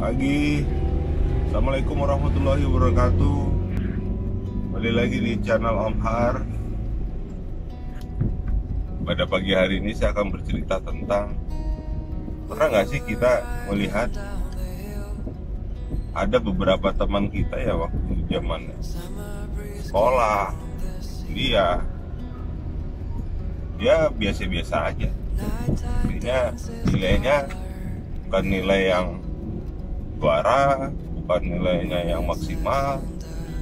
Pagi, Assalamualaikum warahmatullahi wabarakatuh. Kembali lagi di channel Om Har. Pada pagi hari ini saya akan bercerita tentang, pernah nggak sih kita melihat ada beberapa teman kita ya waktu zaman sekolah, dia biasa-biasa aja. Nilainya bukan nilai yang juara, bukan nilainya yang maksimal,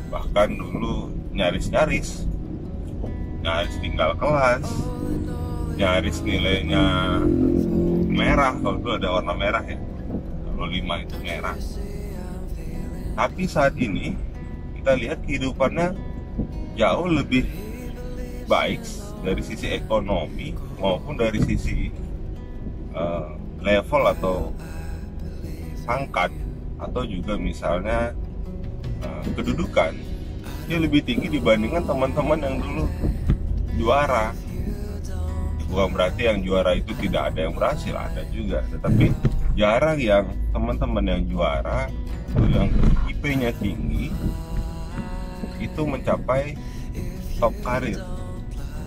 bahkan dulu nyaris tinggal kelas, nyaris nilainya merah. Kalau dulu ada warna merah ya, kalau 5 itu merah. Tapi saat ini kita lihat kehidupannya jauh lebih baik dari sisi ekonomi maupun dari sisi level atau pangkat, atau juga misalnya kedudukan. Dia lebih tinggi dibandingkan teman-teman yang dulu juara. Bukan berarti yang juara itu tidak ada yang berhasil, ada juga, tetapi jarang yang teman-teman yang juara atau yang IP-nya tinggi itu mencapai top karir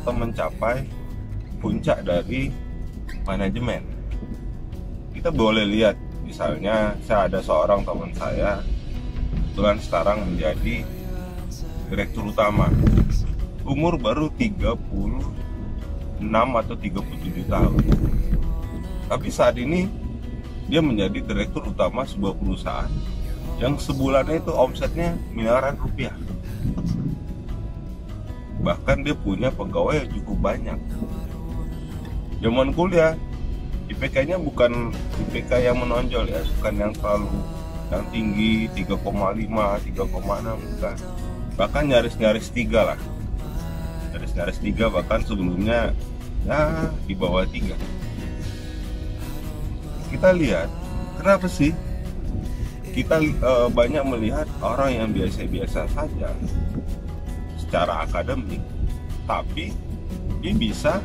atau mencapai puncak dari manajemen. Kita boleh lihat, misalnya saya ada seorang teman saya kebetulan sekarang menjadi direktur utama, umur baru 36 atau 37 tahun, tapi saat ini dia menjadi direktur utama sebuah perusahaan yang sebulannya itu omsetnya miliaran rupiah. Bahkan dia punya pegawai yang cukup banyak. Zaman kuliah IPK-nya bukan IPK yang menonjol ya, bukan yang terlalu yang tinggi 3,5, 3,6, bukan. Bahkan nyaris 3 lah. Nyaris 3, bahkan sebelumnya ya di bawah 3. Kita lihat, kenapa sih kita banyak melihat orang yang biasa-biasa saja secara akademik, tapi dia bisa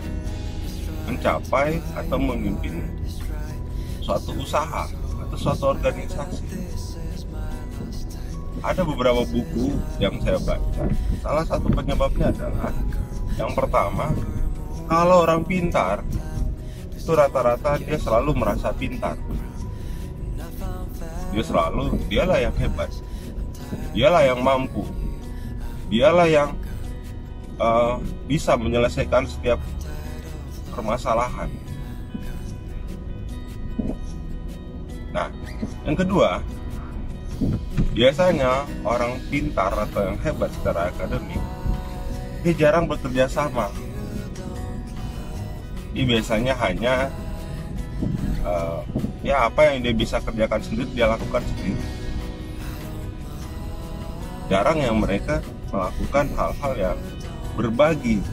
mencapai atau memimpin suatu usaha atau suatu organisasi. Ada beberapa buku yang saya baca, salah satu penyebabnya adalah, yang pertama, kalau orang pintar itu rata-rata dia selalu merasa pintar. Dialah yang hebat, dialah yang mampu, dialah yang bisa menyelesaikan setiap permasalahan. Nah, yang kedua, biasanya orang pintar atau yang hebat secara akademik, dia jarang bekerja sama. Dia biasanya hanya apa yang dia bisa kerjakan sendiri, dia lakukan sendiri. Jarang yang mereka melakukan hal-hal yang berbagi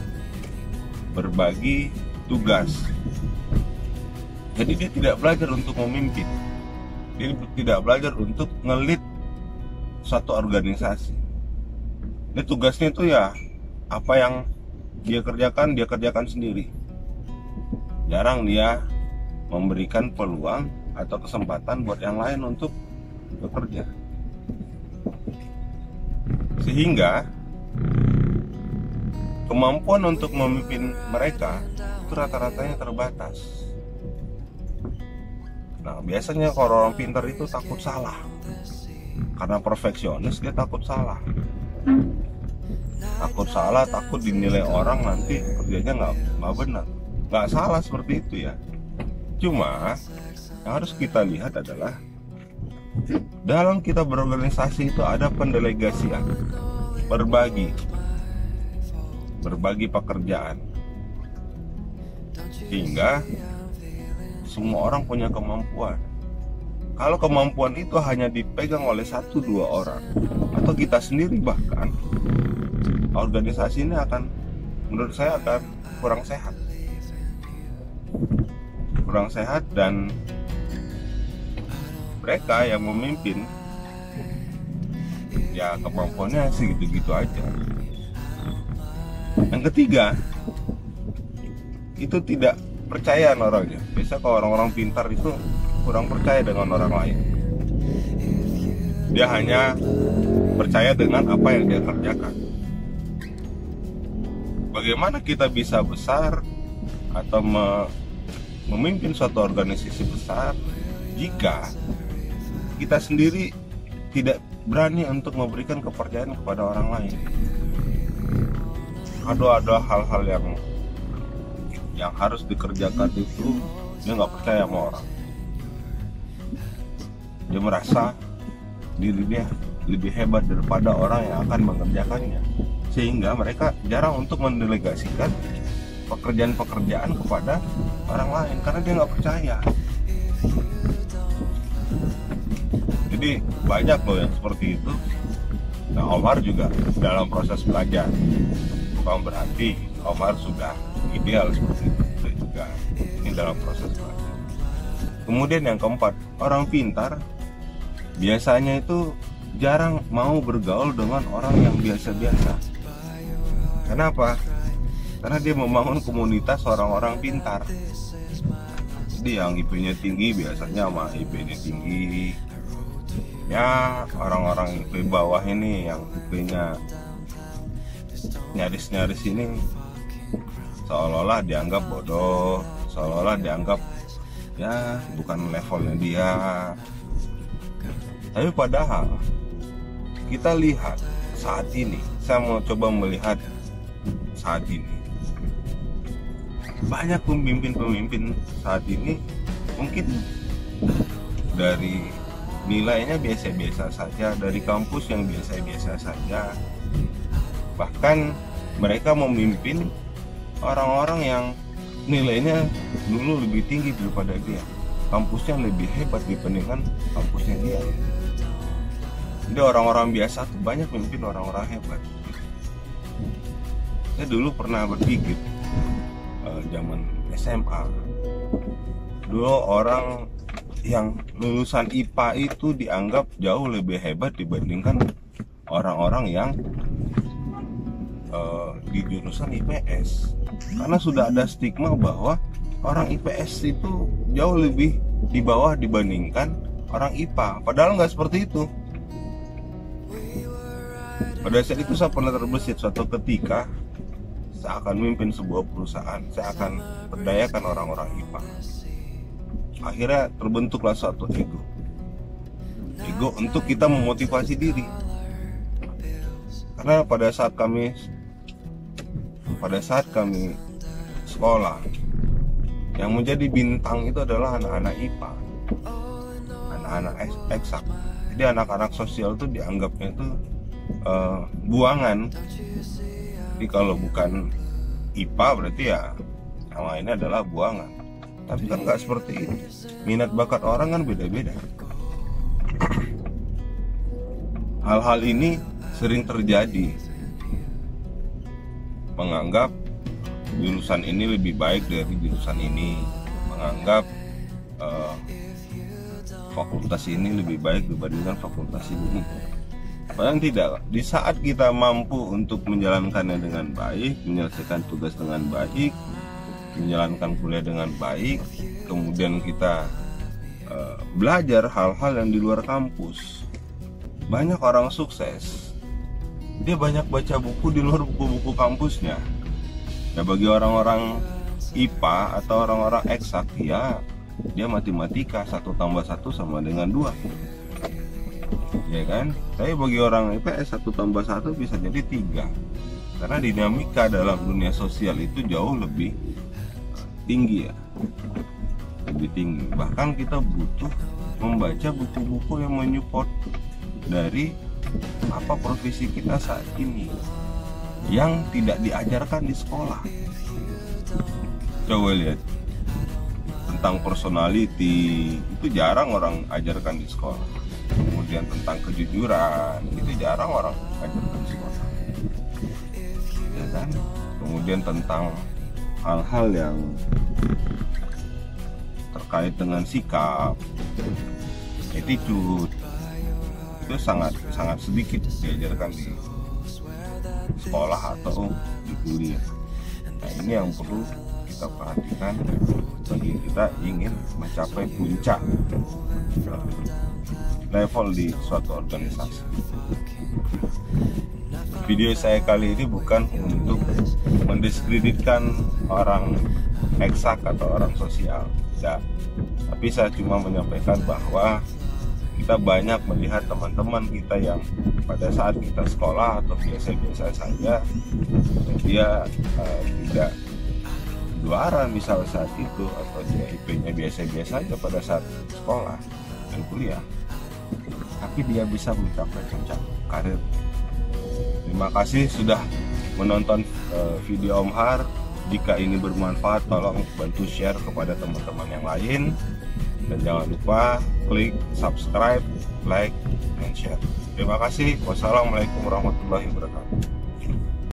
tugas. Jadi dia tidak belajar untuk memimpin, dia tidak belajar untuk ngelit suatu organisasi. Ini tugasnya itu ya apa yang dia kerjakan sendiri. Jarang dia memberikan peluang atau kesempatan buat yang lain untuk bekerja, sehingga kemampuan untuk memimpin mereka itu rata-ratanya terbatas. Nah, biasanya kalau orang pintar itu takut salah. Karena perfeksionis, dia takut salah. Takut dinilai orang nanti kerjanya nggak benar. Nggak salah seperti itu ya. Cuma yang harus kita lihat adalah, dalam kita berorganisasi itu ada pendelegasian, berbagi pekerjaan, sehingga semua orang punya kemampuan. Kalau kemampuan itu hanya dipegang oleh 1-2 orang atau kita sendiri, bahkan organisasi ini menurut saya akan kurang sehat, dan mereka yang memimpin ya kemampuannya segitu-gitu aja. Yang ketiga, itu tidak percayaan orangnya. Biasa kalau orang-orang pintar itu kurang percaya dengan orang lain. Dia hanya percaya dengan apa yang dia kerjakan. Bagaimana kita bisa besar atau memimpin suatu organisasi besar jika kita sendiri tidak berani untuk memberikan kepercayaan kepada orang lain? Ada hal-hal yang harus dikerjakan itu dia nggak percaya sama orang. Dia merasa diri dia lebih hebat daripada orang yang akan mengerjakannya, sehingga mereka jarang untuk mendelegasikan pekerjaan-pekerjaan kepada orang lain karena dia nggak percaya. Jadi banyak loh yang seperti itu. Nah, Omar juga dalam proses belajar, bukan berarti Omar sudah ideal seperti itu juga. Ini dalam proses belajar. Kemudian yang keempat, orang pintar biasanya itu jarang mau bergaul dengan orang yang biasa-biasa. Kenapa? Karena dia membangun komunitas orang-orang pintar. Jadi yang IP-nya tinggi biasanya sama IP-nya tinggi. Ya orang-orang IP bawah ini yang IP-nya nyaris-nyaris ini seolah-olah dianggap bodoh, seolah-olah dianggap ya bukan levelnya dia. Tapi padahal kita lihat saat ini, saya mau coba melihat saat ini, banyak pemimpin-pemimpin saat ini mungkin dari nilainya biasa-biasa saja, dari kampus yang biasa-biasa saja, bahkan mereka memimpin orang-orang yang nilainya dulu lebih tinggi daripada dia, kampusnya lebih hebat dibandingkan kampusnya dia. Jadi orang-orang biasa tuh banyak memimpin orang-orang hebat. Saya dulu pernah berpikir zaman SMA, dulu orang yang lulusan IPA itu dianggap jauh lebih hebat dibandingkan orang-orang yang di jurusan IPS, karena sudah ada stigma bahwa orang IPS itu jauh lebih di bawah dibandingkan orang IPA. Padahal nggak seperti itu. Pada saat itu saya pernah terbesit suatu ketika saya akan memimpin sebuah perusahaan, saya akan berdayakan orang-orang IPA. Akhirnya terbentuklah suatu ego untuk kita memotivasi diri. Karena pada saat kami sekolah, yang menjadi bintang itu adalah anak-anak IPA, anak-anak eksak. Jadi anak-anak sosial itu dianggapnya itu buangan. Jadi kalau bukan IPA berarti ya yang lainnya adalah buangan. Tapi kan nggak seperti itu. Minat bakat orang kan beda-beda. Hal-hal ini sering terjadi. Menganggap jurusan ini lebih baik dari jurusan ini, menganggap fakultas ini lebih baik dibandingkan fakultas ini. Padahal tidak. Di saat kita mampu untuk menjalankannya dengan baik, menyelesaikan tugas dengan baik, menjalankan kuliah dengan baik, kemudian kita belajar hal-hal yang di luar kampus. Banyak orang sukses, dia banyak baca buku di luar buku-buku kampusnya. Ya bagi orang-orang IPA atau orang-orang eksak, ya dia matematika 1 tambah 1 sama dengan 2, ya kan? Tapi bagi orang IPS 1 tambah 1 bisa jadi 3, karena dinamika dalam dunia sosial itu jauh lebih tinggi ya, lebih tinggi. Bahkan kita butuh membaca buku-buku yang menyupport dari apa profesi kita saat ini yang tidak diajarkan di sekolah. Coba lihat tentang personality, itu jarang orang ajarkan di sekolah. Kemudian tentang kejujuran, itu jarang orang ajarkan di sekolah, ya kan? Kemudian tentang hal-hal yang terkait dengan sikap, attitude, itu sangat sedikit diajarkan di sekolah atau di kuliah. Nah, ini yang perlu kita perhatikan bagi kita ingin mencapai puncak level di suatu organisasi. Video saya kali ini bukan untuk mendiskreditkan orang eksak atau orang sosial, tidak. Tapi saya cuma menyampaikan bahwa kita banyak melihat teman-teman kita yang pada saat kita sekolah atau biasa-biasa saja, dia tidak juara misal saat itu, atau dia IP-nya biasa-biasa saja pada saat sekolah dan kuliah, tapi dia bisa mencapai puncak karir. Terima kasih sudah menonton video Om Har. Jika ini bermanfaat, tolong bantu share kepada teman-teman yang lain. Dan jangan lupa klik subscribe, like, dan share. Terima kasih. Wassalamualaikum warahmatullahi wabarakatuh.